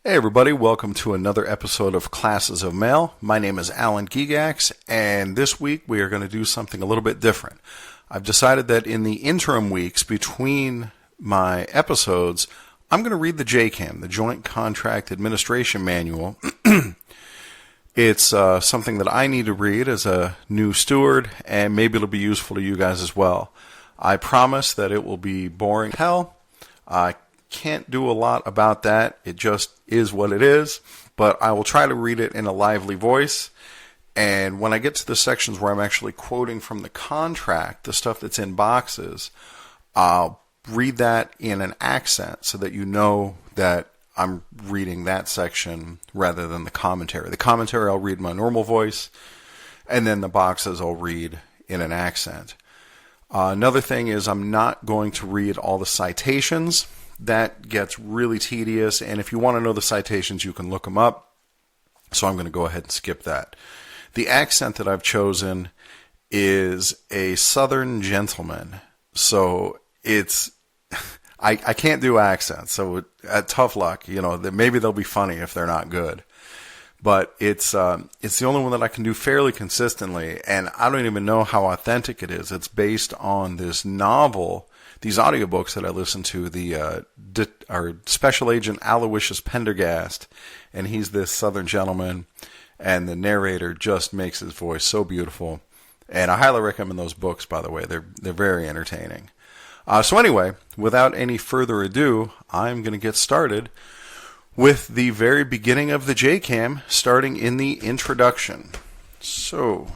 Hey everybody, welcome to another episode of Classes of Mail. My name is Alan Gigax, and this week we are going to do something a little bit different. I've decided that in the interim weeks between my episodes, I'm going to read the JCAM, the Joint Contract Administration Manual. It's something that I need to read as a new steward, and maybe it'll be useful to you guys as well. I promise that it will be boring as hell. I can't do a lot about that. It just is what it is, but I will try to read it in a lively voice. And when I get to the sections where I'm actually quoting from the contract, the stuff that's in boxes, I'll read that in an accent so that you know that I'm reading that section rather than the commentary. The commentary I'll read in my normal voice, and then the boxes I'll read in an accent. Another thing is I'm not going to read all the citations. That gets really tedious, and if you want to know the citations, you can look them up. So I'm going to go ahead and skip that. The accent that I've chosen is a Southern gentleman. So it's I can't do accents, so tough luck. You know, maybe they'll be funny if they're not good. But it's the only one that I can do fairly consistently, and I don't even know how authentic it is. It's based on this novel, these audiobooks that I listen to, our Special Agent Aloysius Pendergast, and he's this Southern gentleman, and the narrator just makes his voice so beautiful. And I highly recommend those books, by the way. They're very entertaining. So anyway, without any further ado, I'm going to get started with the very beginning of the JCAM, starting in the introduction. So,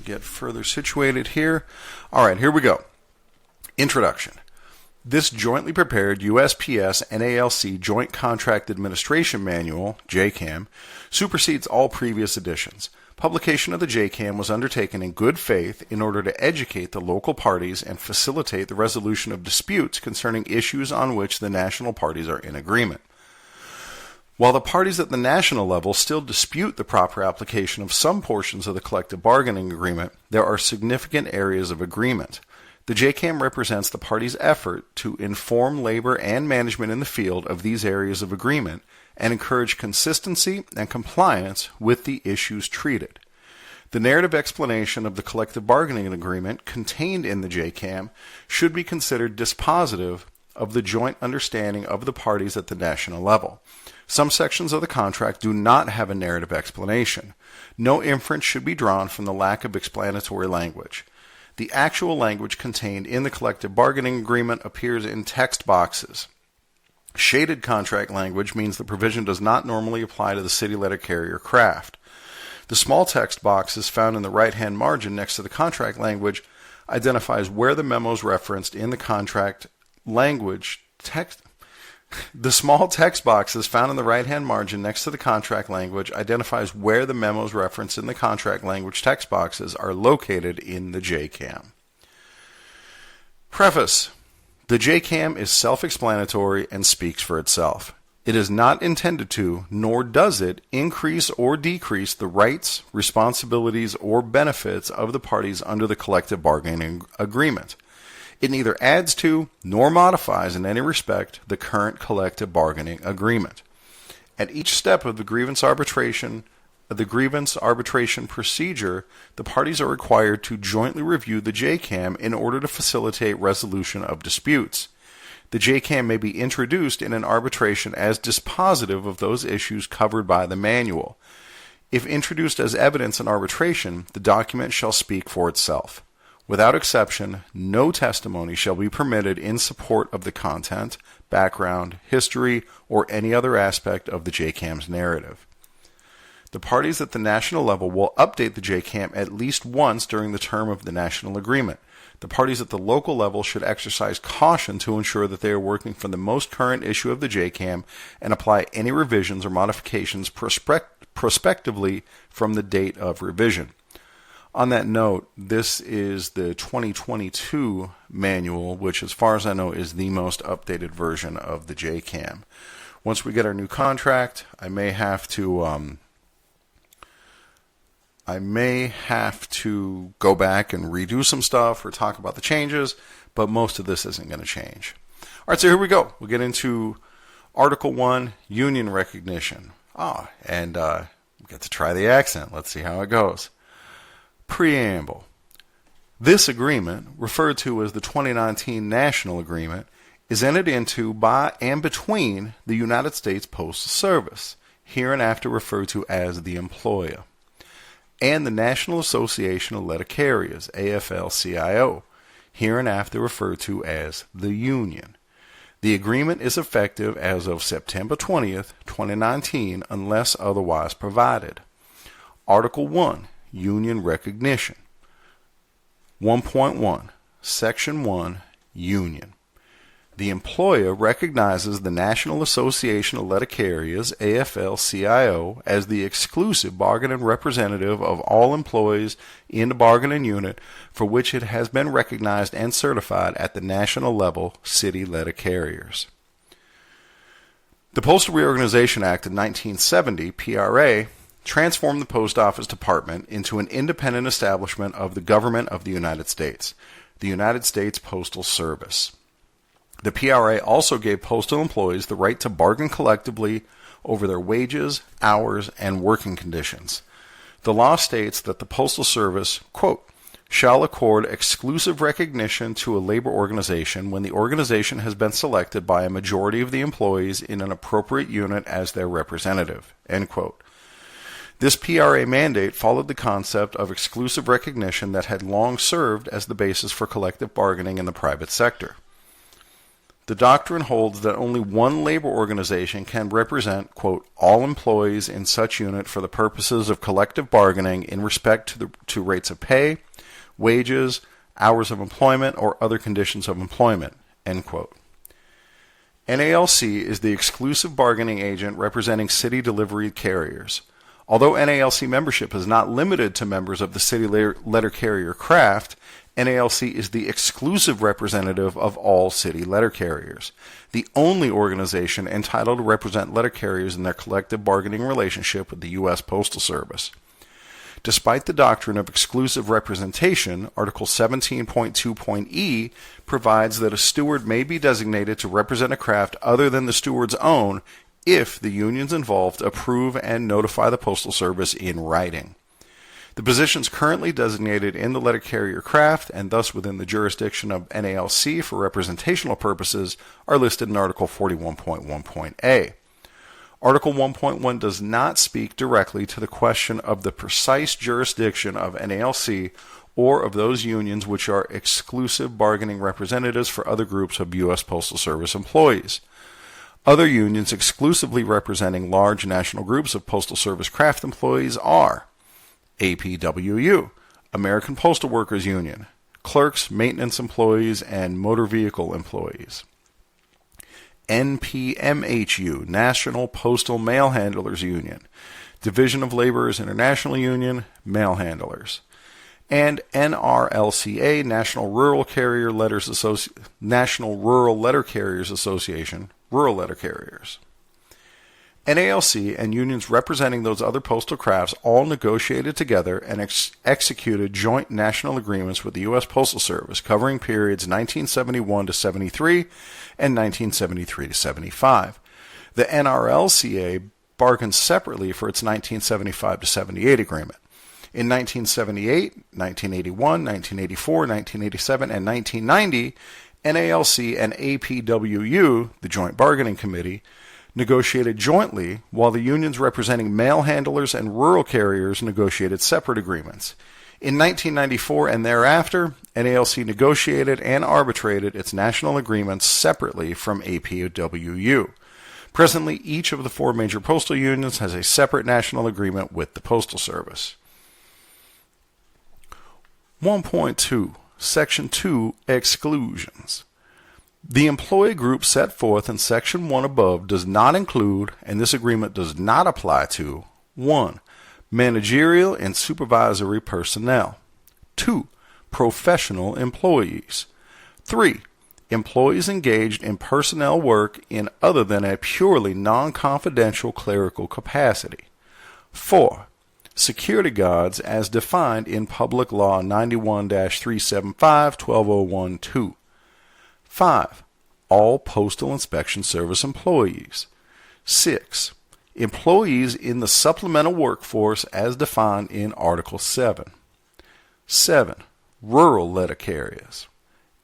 get further situated here. All right, here we go. Introduction. This jointly prepared USPS-NALC Joint Contract Administration Manual, JCAM, supersedes all previous editions. Publication of the JCAM was undertaken in good faith in order to educate the local parties and facilitate the resolution of disputes concerning issues on which the national parties are in agreement. While the parties at the national level still dispute the proper application of some portions of the collective bargaining agreement, there are significant areas of agreement. The JCAM represents the parties' effort to inform labor and management in the field of these areas of agreement and encourage consistency and compliance with the issues treated. The narrative explanation of the collective bargaining agreement contained in the JCAM should be considered dispositive of the joint understanding of the parties at the national level. Some sections of the contract do not have a narrative explanation. No inference should be drawn from the lack of explanatory language. The actual language contained in the collective bargaining agreement appears in text boxes. Shaded contract language means the provision does not normally apply to the city letter carrier craft. The small text boxes found in the right-hand margin next to the contract language identifies where the memos referenced in the contract language text. The small text boxes found in the right-hand margin next to the contract language identifies where the memos referenced in the contract language text boxes are located in the JCAM. Preface. The JCAM is self-explanatory and speaks for itself. It is not intended to, nor does it, increase or decrease the rights, responsibilities, or benefits of the parties under the collective bargaining agreement. It neither adds to nor modifies in any respect the current collective bargaining agreement. At each step of the grievance arbitration procedure, the parties are required to jointly review the JCAM in order to facilitate resolution of disputes. The JCAM may be introduced in an arbitration as dispositive of those issues covered by the manual. If introduced as evidence in arbitration, the document shall speak for itself. Without exception, no testimony shall be permitted in support of the content, background, history, or any other aspect of the JCAM's narrative. The parties at the national level will update the JCAM at least once during the term of the national agreement. The parties at the local level should exercise caution to ensure that they are working from the most current issue of the JCAM and apply any revisions or modifications prospectively from the date of revision. On that note, this is the 2022 manual, which as far as I know is the most updated version of the JCAM. Once we get our new contract, I may have to go back and redo some stuff or talk about the changes, but most of this isn't going to change. All right, so here we go. We'll get into Article 1, Union Recognition. And we get to try the accent. Let's see how it goes. Preamble. This agreement, referred to as the 2019 National Agreement, is entered into by and between the United States Postal Service, hereinafter referred to as the employer, and the National Association of Letter Carriers, AFL-CIO, hereinafter referred to as the Union. The agreement is effective as of September 20th, 2019, unless otherwise provided. Article 1, Union Recognition. 1.1, Section 1, Union. The employer recognizes the National Association of Letter Carriers, AFL-CIO, as the exclusive bargaining representative of all employees in the bargaining unit for which it has been recognized and certified at the national level, city letter carriers. The Postal Reorganization Act of 1970, PRA, transformed the Post Office Department into an independent establishment of the government of the United States, the United States Postal Service. The PRA also gave postal employees the right to bargain collectively over their wages, hours, and working conditions. The law states that the Postal Service, quote, shall accord exclusive recognition to a labor organization when the organization has been selected by a majority of the employees in an appropriate unit as their representative, end quote. This PRA mandate followed the concept of exclusive recognition that had long served as the basis for collective bargaining in the private sector. The doctrine holds that only one labor organization can represent, quote, all employees in such unit for the purposes of collective bargaining in respect to rates of pay, wages, hours of employment, or other conditions of employment, end quote. NALC is the exclusive bargaining agent representing city delivery carriers. Although NALC membership is not limited to members of the city letter carrier craft, NALC is the exclusive representative of all city letter carriers, the only organization entitled to represent letter carriers in their collective bargaining relationship with the U.S. Postal Service. Despite the doctrine of exclusive representation, Article 17.2.e provides that a steward may be designated to represent a craft other than the steward's own if the unions involved approve and notify the Postal Service in writing. The positions currently designated in the letter carrier craft and thus within the jurisdiction of NALC for representational purposes are listed in Article 41.1.a. Article 1.1 does not speak directly to the question of the precise jurisdiction of NALC or of those unions which are exclusive bargaining representatives for other groups of U.S. Postal Service employees. Other unions exclusively representing large national groups of Postal Service craft employees are APWU, American Postal Workers Union, clerks, maintenance employees, and motor vehicle employees. NPMHU, National Postal Mail Handlers Union, Division of Laborers International Union, mail handlers. And NRLCA, National Rural Letter Carriers Association, rural letter carriers. NALC and unions representing those other postal crafts all negotiated together and executed joint national agreements with the U.S. Postal Service covering periods 1971 to 73 and 1973 to 75. The NRLCA bargained separately for its 1975 to 78 agreement. In 1978, 1981, 1984, 1987, and 1990, NALC and APWU, the Joint Bargaining Committee, negotiated jointly, while the unions representing mail handlers and rural carriers negotiated separate agreements. In 1994 and thereafter, NALC negotiated and arbitrated its national agreements separately from APWU. Presently, each of the four major postal unions has a separate national agreement with the Postal Service. 1.2, Section 2, Exclusions. The employee group set forth in Section 1 above does not include, and this agreement does not apply to, 1. Managerial and supervisory personnel. 2. Professional employees. 3. Employees engaged in personnel work in other than a purely non-confidential clerical capacity. 4. Security guards as defined in Public Law 91-375-12012. 5. all Postal Inspection Service employees. 6. Employees in the supplemental workforce as defined in Article 7. 7. Rural letter carriers.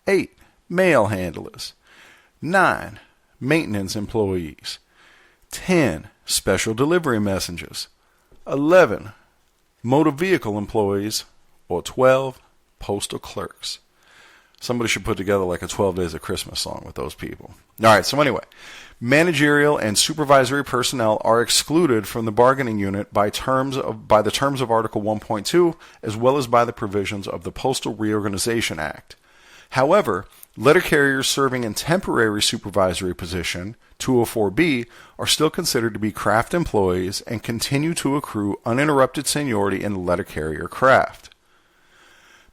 8. Mail handlers. 9. Maintenance employees. 10. Special delivery messengers. 11. Motor vehicle employees. Or 12. Postal clerks. Somebody should put together like a 12 Days of Christmas song with those people. All right, so anyway, managerial and supervisory personnel are excluded from the bargaining unit by the terms of Article 1.2, as well as by the provisions of the Postal Reorganization Act. However, letter carriers serving in temporary supervisory position, 204B, are still considered to be craft employees and continue to accrue uninterrupted seniority in the letter carrier craft.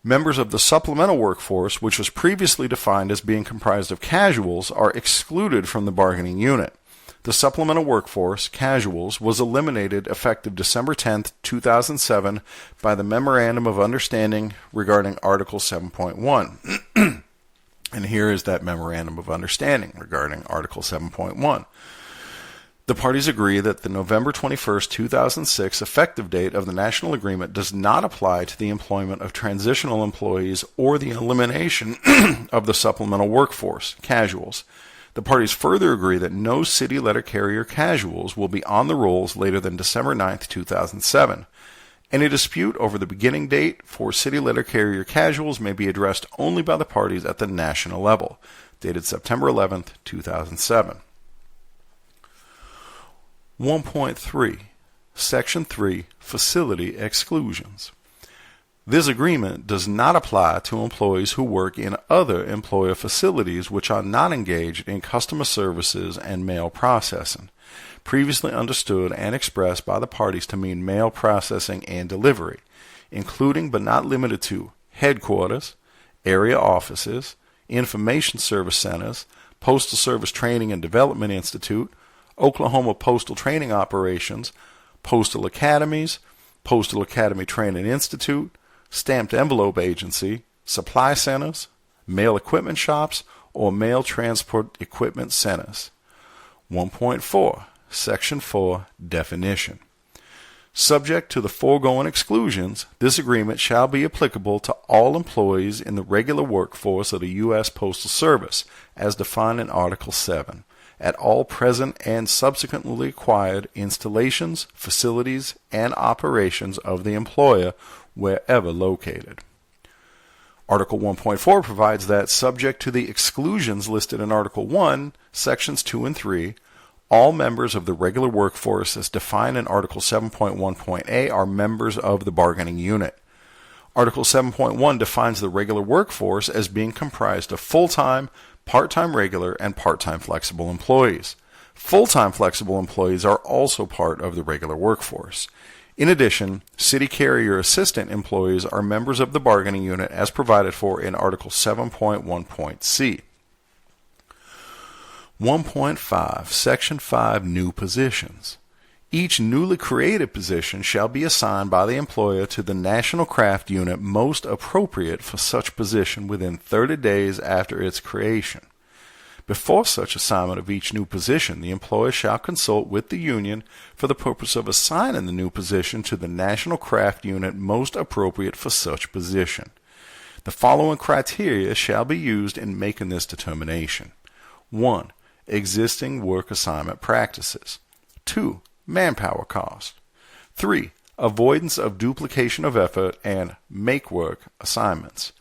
Members of the supplemental workforce, which was previously defined as being comprised of casuals, are excluded from the bargaining unit. The supplemental workforce, casuals, was eliminated effective December 10, 2007 by the Memorandum of Understanding regarding Article 7.1. And here is that Memorandum of Understanding regarding Article 7.1. The parties agree that the November 21, 2006 effective date of the National Agreement does not apply to the employment of transitional employees or the elimination of the supplemental workforce, casuals. The parties further agree that no city letter carrier casuals will be on the rolls later than December 9, 2007. Any dispute over the beginning date for city letter carrier casuals may be addressed only by the parties at the national level, dated September 11, 2007. 1.3. Section 3. Facility exclusions. This agreement does not apply to employees who work in other employer facilities which are not engaged in customer services and mail processing, previously understood and expressed by the parties to mean mail processing and delivery, including but not limited to headquarters, area offices, information service centers, Postal Service Training and Development Institute, Oklahoma Postal Training Operations, Postal Academies, Postal Academy Training Institute, Stamped Envelope Agency, Supply Centers, Mail Equipment Shops, or Mail Transport Equipment Centers. 1.4. Section 4. Definition. Subject to the foregoing exclusions, this agreement shall be applicable to all employees in the regular workforce of the U.S. Postal Service, as defined in Article 7. At all present and subsequently acquired installations, facilities, and operations of the employer wherever located. Article 1.4 provides that, subject to the exclusions listed in Article 1, Sections 2 and 3, all members of the regular workforce as defined in Article 7.1.a are members of the bargaining unit. Article 7.1 defines the regular workforce as being comprised of full-time, part-time regular, and part-time flexible employees. Full-time flexible employees are also part of the regular workforce. In addition, city carrier assistant employees are members of the bargaining unit as provided for in Article 7.1.c. 1.5. Section 5. New positions. Each newly created position shall be assigned by the employer to the National Craft Unit most appropriate for such position within 30 days after its creation. Before such assignment of each new position, the employer shall consult with the union for the purpose of assigning the new position to the National Craft Unit most appropriate for such position. The following criteria shall be used in making this determination. 1. Existing work assignment practices. 2. Manpower cost. 3. Avoidance of duplication of effort and make-work assignments.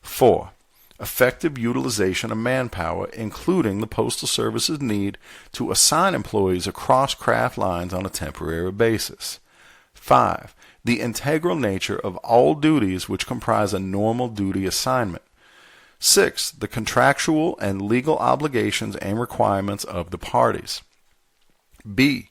4. Effective utilization of manpower, including the Postal Service's need to assign employees across craft lines on a temporary basis. 5. The integral nature of all duties which comprise a normal duty assignment. 6. The contractual and legal obligations and requirements of the parties. B.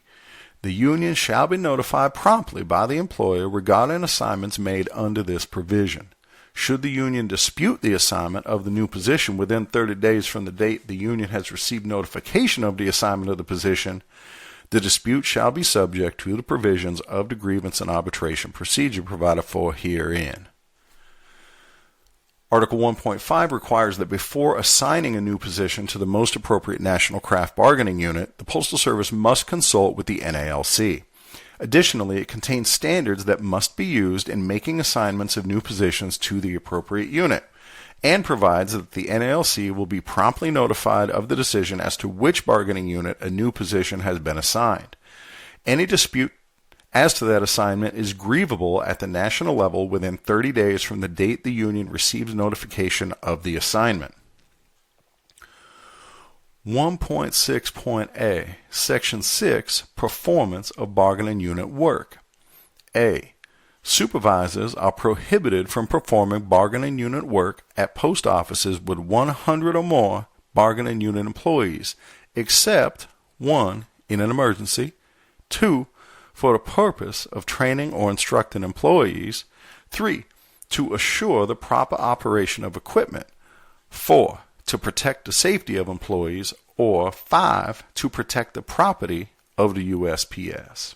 The union shall be notified promptly by the employer regarding assignments made under this provision. Should the union dispute the assignment of the new position within 30 days from the date the union has received notification of the assignment of the position, the dispute shall be subject to the provisions of the grievance and arbitration procedure provided for herein. Article 1.5 requires that before assigning a new position to the most appropriate national craft bargaining unit, the Postal Service must consult with the NALC. Additionally, it contains standards that must be used in making assignments of new positions to the appropriate unit, and provides that the NALC will be promptly notified of the decision as to which bargaining unit a new position has been assigned. Any dispute as to that assignment is grievable at the national level within 30 days from the date the union receives notification of the assignment. 1.6.A, Section 6, Performance of Bargaining Unit Work. A. Supervisors are prohibited from performing bargaining unit work at post offices with 100 or more bargaining unit employees, except 1. In an emergency, 2. For the purpose of training or instructing employees, 3. To assure the proper operation of equipment, 4. To protect the safety of employees, or 5. To protect the property of the USPS.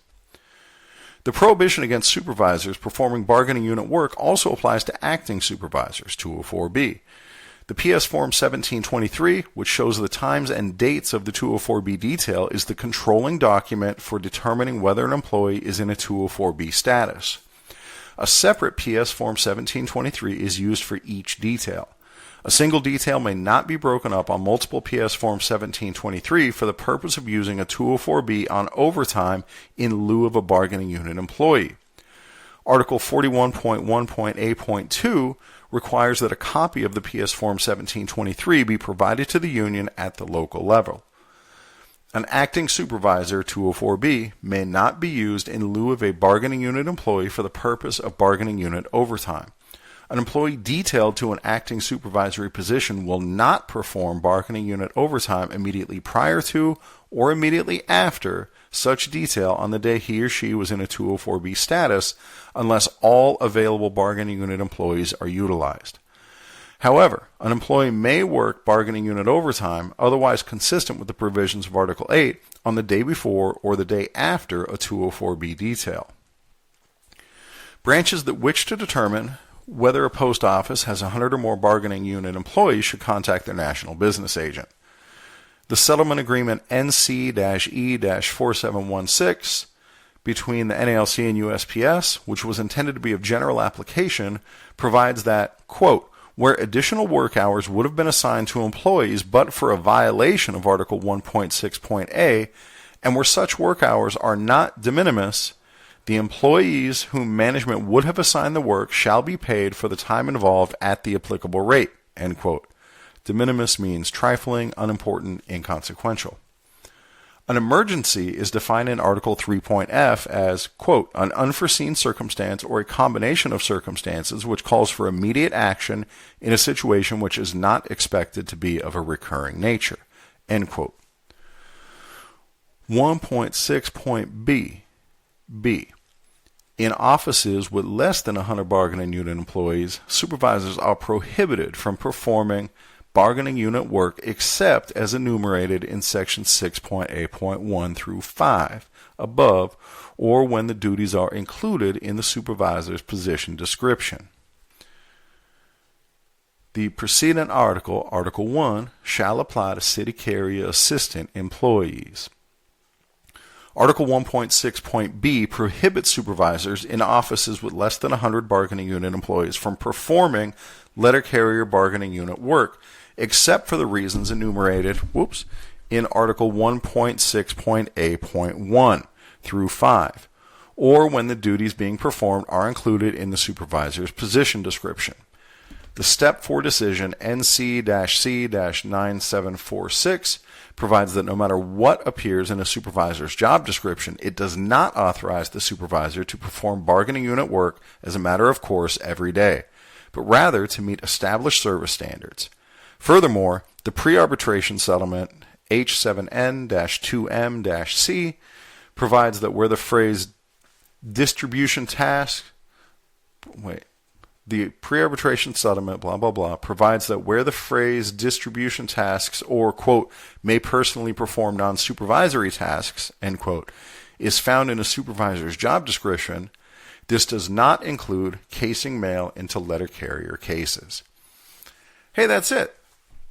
The prohibition against supervisors performing bargaining unit work also applies to acting supervisors, 204B. The PS Form 1723, which shows the times and dates of the 204B detail, is the controlling document for determining whether an employee is in a 204B status. A separate PS Form 1723 is used for each detail. A single detail may not be broken up on multiple PS Form 1723 for the purpose of using a 204B on overtime in lieu of a bargaining unit employee. Article 41.1.A.2 requires that a copy of the PS Form 1723 be provided to the union at the local level. An acting supervisor, 204B, may not be used in lieu of a bargaining unit employee for the purpose of bargaining unit overtime. An employee detailed to an acting supervisory position will not perform bargaining unit overtime immediately prior to or immediately after such detail on the day he or she was in a 204B status unless all available bargaining unit employees are utilized. However, an employee may work bargaining unit overtime otherwise consistent with the provisions of Article 8 on the day before or the day after a 204B detail. Branches that wish to determine whether a post office has 100 or more bargaining unit employees should contact their national business agent. The settlement agreement NC-E-4716 between the NALC and USPS, which was intended to be of general application, provides that, quote, where additional work hours would have been assigned to employees but for a violation of Article 1.6.A, and where such work hours are not de minimis, the employees whom management would have assigned the work shall be paid for the time involved at the applicable rate, end quote. De minimis means trifling, unimportant, inconsequential. An emergency is defined in Article 3.F as, quote, an unforeseen circumstance or a combination of circumstances which calls for immediate action in a situation which is not expected to be of a recurring nature, end quote. 1.6.B. B. In offices with less than 100 bargaining unit employees, supervisors are prohibited from performing bargaining unit work except as enumerated in Section 6.A.1 through 5 above, or when the duties are included in the supervisor's position description. The preceding article, Article 1, shall apply to city carrier assistant employees. Article 1.6.B prohibits supervisors in offices with less than 100 bargaining unit employees from performing letter carrier bargaining unit work, except for the reasons enumerated in Article 1.6.A.1 through 5, or when the duties being performed are included in the supervisor's position description. The Step 4 decision NC-C-9746 provides that no matter what appears in a supervisor's job description, it does not authorize the supervisor to perform bargaining unit work as a matter of course every day, but rather to meet established service standards. Furthermore, the pre-arbitration settlement H7N-2M-C provides that where the phrase distribution task, the pre-arbitration settlement, provides that where the phrase distribution tasks or, quote, may personally perform non-supervisory tasks, end quote, is found in a supervisor's job description, this does not include casing mail into letter carrier cases. Hey, that's it.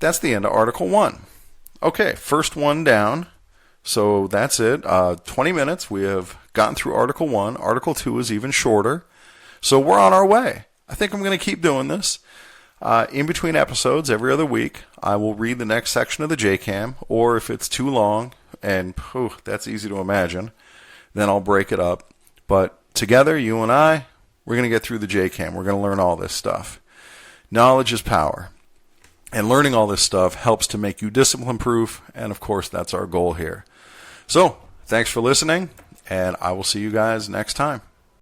That's the end of Article 1. Okay, first one down. So that's it. 20 minutes. We have gotten through Article 1. Article 2 is even shorter. So we're on our way. I think I'm going to keep doing this. In between episodes, every other week, I will read the next section of the JCAM, or if it's too long, and that's easy to imagine, then I'll break it up. But together, you and I, we're going to get through the JCAM. We're going to learn all this stuff. Knowledge is power. And learning all this stuff helps to make you discipline-proof, and of course, that's our goal here. So, thanks for listening, and I will see you guys next time.